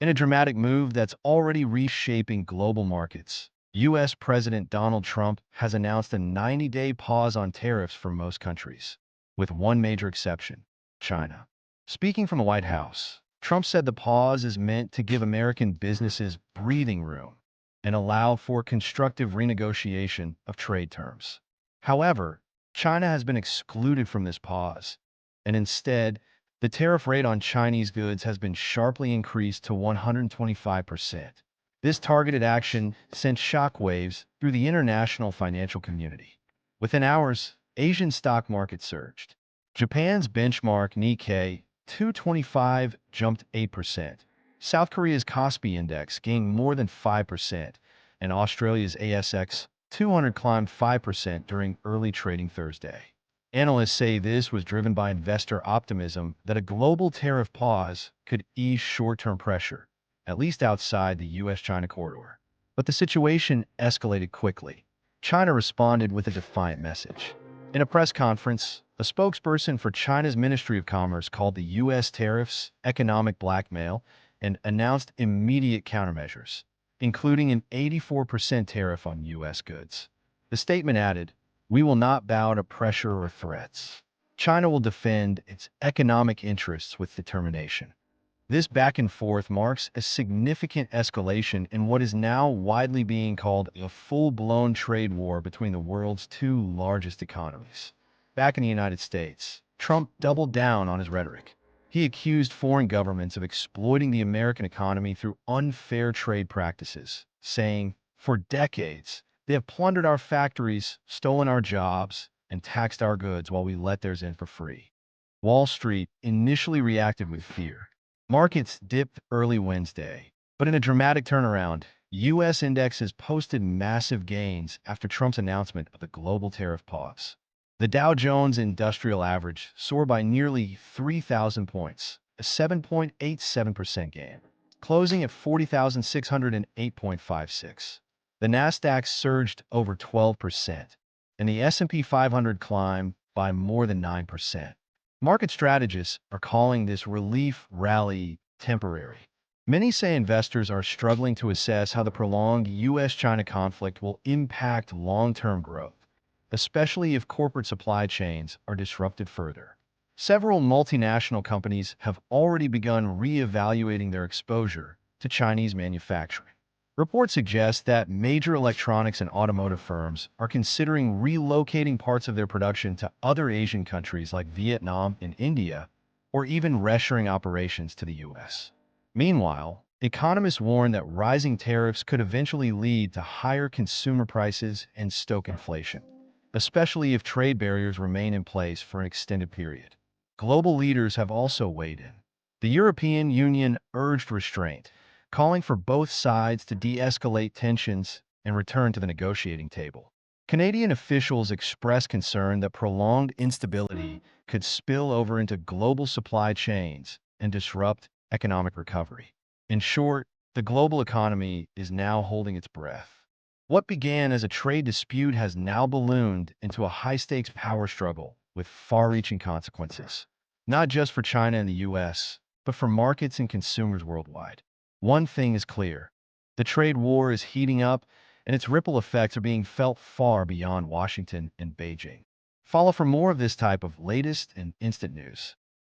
In a dramatic move that's already reshaping global markets, U.S. President Donald Trump has announced a 90-day pause on tariffs for most countries, with one major exception: China. Speaking from the White House, Trump said the pause is meant to give American businesses breathing room and allow for constructive renegotiation of trade terms. However, China has been excluded from this pause, and instead, the tariff rate on Chinese goods has been sharply increased to 125%. This targeted action sent shockwaves through the international financial community. Within hours, Asian stock markets surged. Japan's benchmark Nikkei 225 jumped 8%. South Korea's Kospi index gained more than 5%, and Australia's ASX 200 climbed 5% during early trading Thursday. Analysts say this was driven by investor optimism that a global tariff pause could ease short-term pressure, at least outside the US-China corridor. But the situation escalated quickly. China responded with a defiant message. In a press conference, a spokesperson for China's Ministry of Commerce called the U.S. tariffs economic blackmail and announced immediate countermeasures, including an 84% tariff on U.S. goods. The statement added, "We will not bow to pressure or threats. China will defend its economic interests with determination." This back and forth marks a significant escalation in what is now widely being called a full-blown trade war between the world's two largest economies. Back in the United States, Trump doubled down on his rhetoric. He accused foreign governments of exploiting the American economy through unfair trade practices, saying, "For decades, they have plundered our factories, stolen our jobs, and taxed our goods while we let theirs in for free." Wall Street initially reacted with fear. Markets dipped early Wednesday, but in a dramatic turnaround, U.S. indexes posted massive gains after Trump's announcement of the global tariff pause. The Dow Jones Industrial Average soared by nearly 3,000 points, a 7.87% gain, closing at 40,608.56. The Nasdaq surged over 12%, and the S&P 500 climbed by more than 9%. Market strategists are calling this relief rally temporary. Many say investors are struggling to assess how the prolonged U.S.-China conflict will impact long-term growth, especially if corporate supply chains are disrupted further. Several multinational companies have already begun reevaluating their exposure to Chinese manufacturing. Reports suggest that major electronics and automotive firms are considering relocating parts of their production to other Asian countries like Vietnam and India, or even reshoring operations to the U.S. Meanwhile, economists warn that rising tariffs could eventually lead to higher consumer prices and stoke inflation, especially if trade barriers remain in place for an extended period. Global leaders have also weighed in. The European Union urged restraint, calling for both sides to de-escalate tensions and return to the negotiating table. Canadian officials expressed concern that prolonged instability could spill over into global supply chains and disrupt economic recovery. In short, the global economy is now holding its breath. What began as a trade dispute has now ballooned into a high-stakes power struggle with far-reaching consequences, not just for China and the U.S., but for markets and consumers worldwide. One thing is clear: the trade war is heating up, and its ripple effects are being felt far beyond Washington and Beijing. Follow for more of this type of latest and instant news.